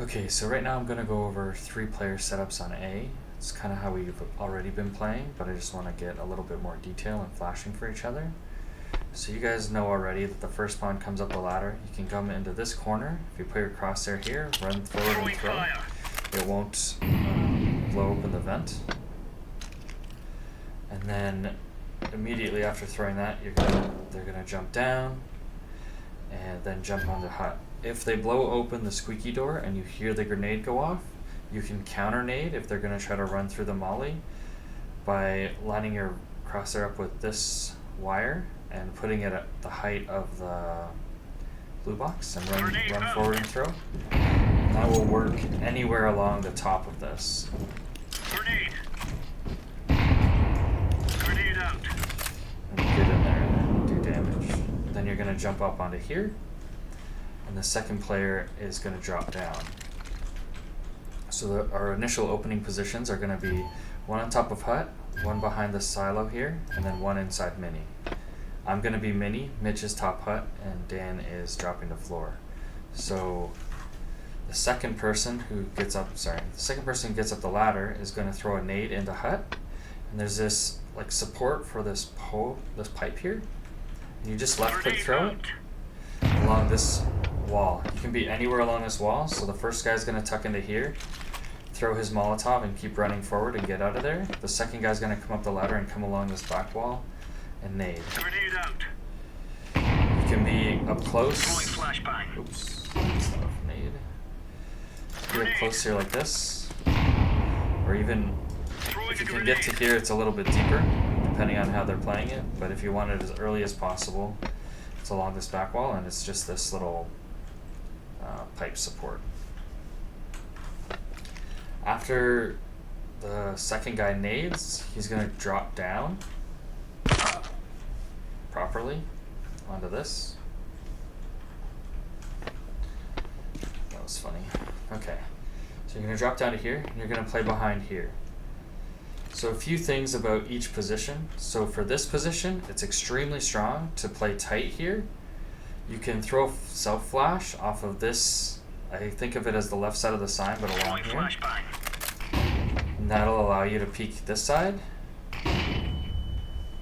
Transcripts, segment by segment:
Okay, so right now I'm going to go over 3-player setups on A. It's kind of how we've already been playing, but I just want to get a little bit more detail and flashing for each other. So you guys know already that the first pawn comes up the ladder. You can come into this corner. If you put your crosshair here, run forward and throw. It won't blow open the vent. And then immediately after throwing that, they're gonna jump down and then jump on the hut. If they blow open the squeaky door and you hear the grenade go off, you can counter nade if they're gonna try to run through the molly by lining your crosshair up with this wire and putting it at the height of the blue box and run forward and throw. And that will work anywhere along the top of this. Grenade. Grenade out. And get in there and do damage. Then you're going to jump up onto here, and the second player is going to drop down. So our initial opening positions are going to be one on top of hut, one behind the silo here, and then one inside mini. I'm going to be mini, Mitch is top hut, and Dan is dropping to floor. So the second person who gets up the ladder is going to throw a nade into hut, and there's this like support for this pipe here. And you just left click throw it along this wall. You can be anywhere along this wall. So the first guy's going to tuck into here, throw his Molotov and keep running forward and get out of there. The second guy's going to come up the ladder and come along this back wall and nade. Grenade out. You can be up close. Flashbang. Oops. Nade. Be up close here like this. Or even if you can get to here, it's a little bit deeper, depending on how they're playing it. But if you want it as early as possible, it's along this back wall, and it's just this little pipe support. After the second guy nades, he's going to drop down properly onto this. That was funny. Okay, so you're going to drop down to here, and you're going to play behind here. So a few things about each position. So for this position, it's extremely strong to play tight here. You can throw self-flash off of this. I think of it as the left side of the sign, but along here. And that'll allow you to peek this side,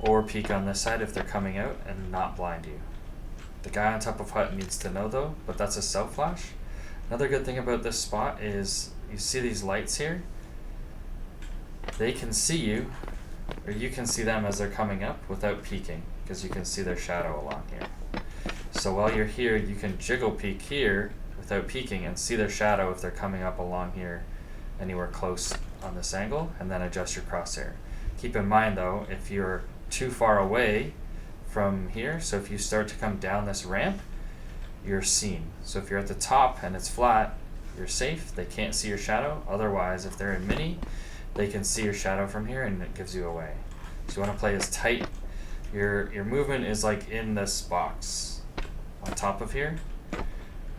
or peek on this side if they're coming out and not blind you. The guy on top of hut needs to know though, but that's a self-flash. Another good thing about this spot is you see these lights here. They can see you, or you can see them as they're coming up without peeking, because you can see their shadow along here. So while you're here, you can jiggle peek here without peeking and see their shadow if they're coming up along here anywhere close on this angle, and then adjust your crosshair. Keep in mind though, if you're too far away from here, so if you start to come down this ramp, you're seen. So if you're at the top and it's flat, you're safe, they can't see your shadow. Otherwise, if they're in mini, they can see your shadow from here and it gives you away. So you want to play as tight. Your movement is like in this box on top of here.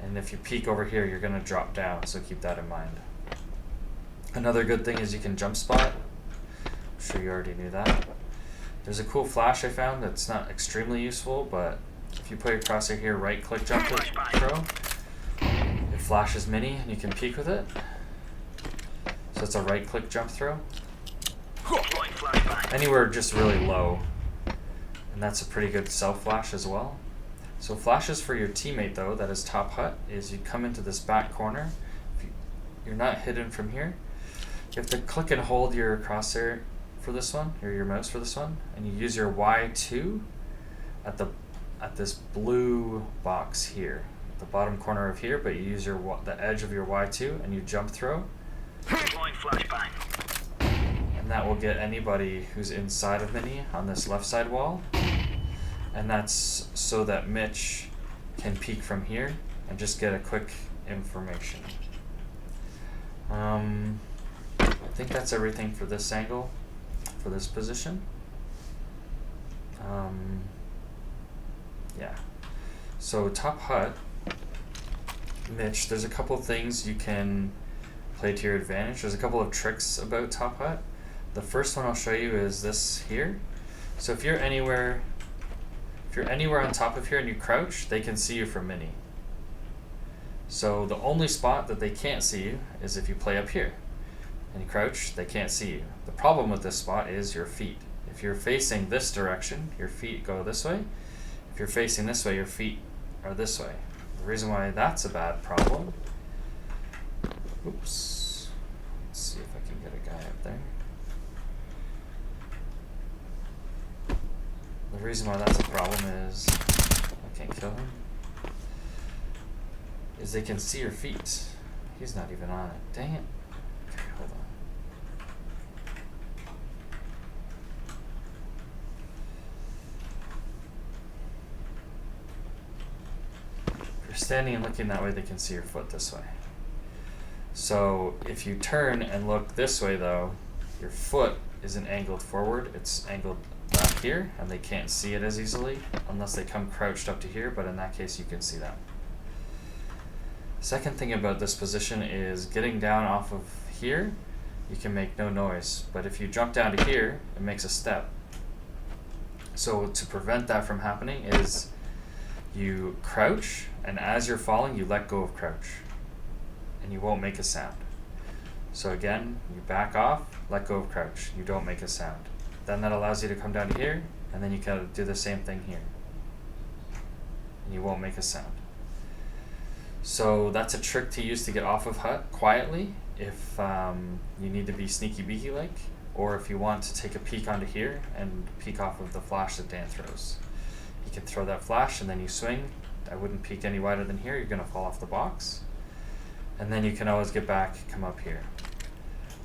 And if you peek over here, you're going to drop down, so keep that in mind. Another good thing is you can jump spot. I'm sure you already knew that. There's a cool flash I found that's not extremely useful, but if you put your crosshair here, right click jump throw, it flashes mini and you can peek with it. So it's a right click jump throw. Anywhere just really low. And that's a pretty good self flash as well. So flashes for your teammate though, that is top hut, is you come into this back corner. If you're not hidden from here, you have to click and hold your crosshair for this one, or your mouse for this one, and you use your Y2 at this blue box here, the bottom corner of here, but you use the edge of your Y2 and you jump throw. And that will get anybody who's inside of mini on this left side wall. And that's so that Mitch can peek from here and just get a quick information. I think that's everything for this angle, for this position. Yeah. So top hut, Mitch, there's a couple things you can play to your advantage. There's a couple of tricks about top hut. The first one I'll show you is this here. So if you're anywhere on top of here and you crouch, they can see you from mini. So the only spot that they can't see you is if you play up here. And you crouch, they can't see you. The problem with this spot is your feet. If you're facing this direction, your feet go this way. If you're facing this way, your feet are this way. The reason why that's a bad problem. Oops. Let's see if I can get a guy up there. The reason why that's a problem is I can't kill him. Is they can see your feet. He's not even on it. Dang it. Okay, hold on. If you're standing and looking that way, they can see your foot this way. So if you turn and look this way though, your foot isn't angled forward, it's angled back here, and they can't see it as easily unless they come crouched up to here, but in that case you can see them. Second thing about this position is getting down off of here, you can make no noise, but if you jump down to here, it makes a step. So to prevent that from happening is you crouch, and as you're falling, you let go of crouch, and you won't make a sound. So again, you back off, let go of crouch, you don't make a sound. Then that allows you to come down to here, and then you can do the same thing here, and you won't make a sound. So that's a trick to use to get off of hut quietly if you need to be sneaky beaky like, or if you want to take a peek onto here and peek off of the flash that Dan throws. You can throw that flash and then you swing. I wouldn't peek any wider than here, you're gonna fall off the box. And then you can always get back, come up here.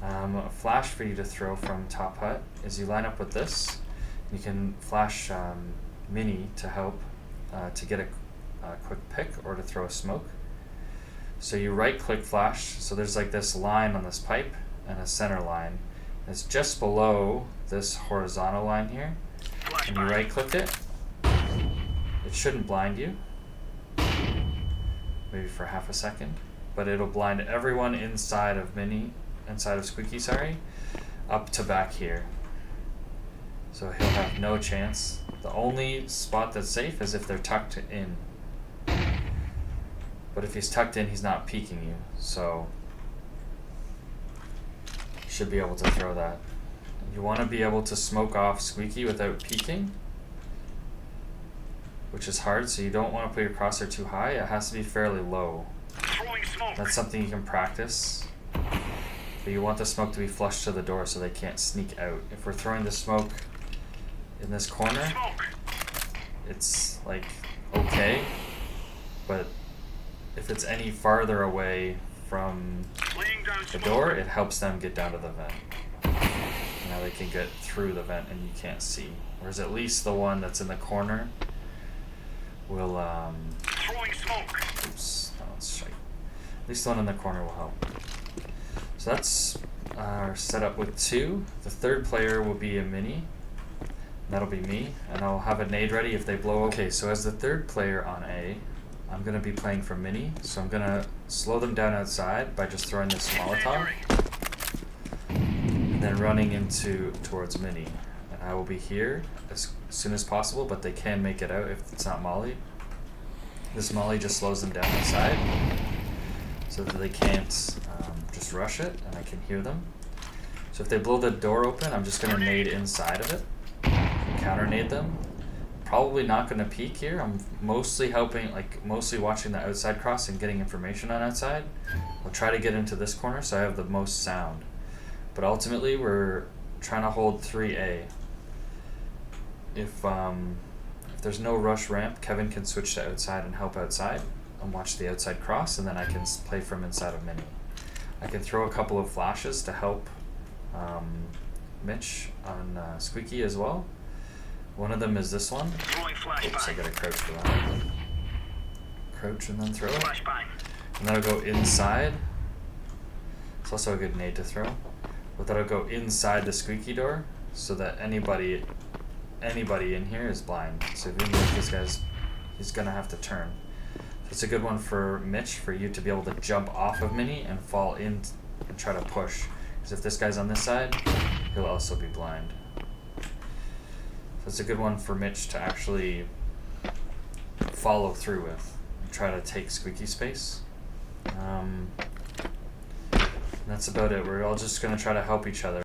A flash for you to throw from top hut is you line up with this. You can flash mini to help to get a quick pick or to throw a smoke. So you right click flash, so there's like this line on this pipe and a center line. It's just below this horizontal line here. And you right click it. It shouldn't blind you, maybe for half a second, but it'll blind everyone inside of Squeaky, sorry, up to back here. So he'll have no chance. The only spot that's safe is if they're tucked in. But if he's tucked in, he's not peeking you, so you should be able to throw that. You want to be able to smoke off Squeaky without peeking, which is hard, so you don't want to put your crosshair too high. It has to be fairly low. That's something you can practice. But you want the smoke to be flush to the door so they can't sneak out. If we're throwing the smoke in this corner, it's like okay, but if it's any farther away from the door, it helps them get down to the vent. Now they can get through the vent and you can't see. Whereas at least the one that's in the corner will oops, that one's shite. At least the one in the corner will help. So that's our setup with two. The third player will be a mini. That'll be me, and I'll have a nade ready if they blow. Okay, so as the third player on A, I'm going to be playing for mini, so I'm going to slow them down outside by just throwing this Molotov, and then running towards mini. And I will be here as soon as possible, but they can make it out if it's not Molly. This Molly just slows them down outside, so that they can't just rush it, and I can hear them. So if they blow the door open, I'm just going to nade inside of it, counter nade them. Probably not going to peek here. I'm mostly mostly watching the outside cross and getting information on outside. I'll try to get into this corner so I have the most sound. But ultimately, we're trying to hold 3A. If there's no rush ramp, Kevin can switch to outside and help outside and watch the outside cross, and then I can play from inside of mini. I can throw a couple of flashes to help Mitch on Squeaky as well. One of them is this one. Oops, I gotta crouch for that. Crouch and then throw it. And that'll go inside. It's also a good nade to throw. But that'll go inside the Squeaky door so that anybody in here is blind. So if you move this guy's, he's gonna have to turn. So it's a good one for Mitch, for you to be able to jump off of mini and fall in and try to push. Because if this guy's on this side, he'll also be blind. So it's a good one for Mitch to actually follow through with and try to take Squeaky space. That's about it. We're all just gonna try to help each other.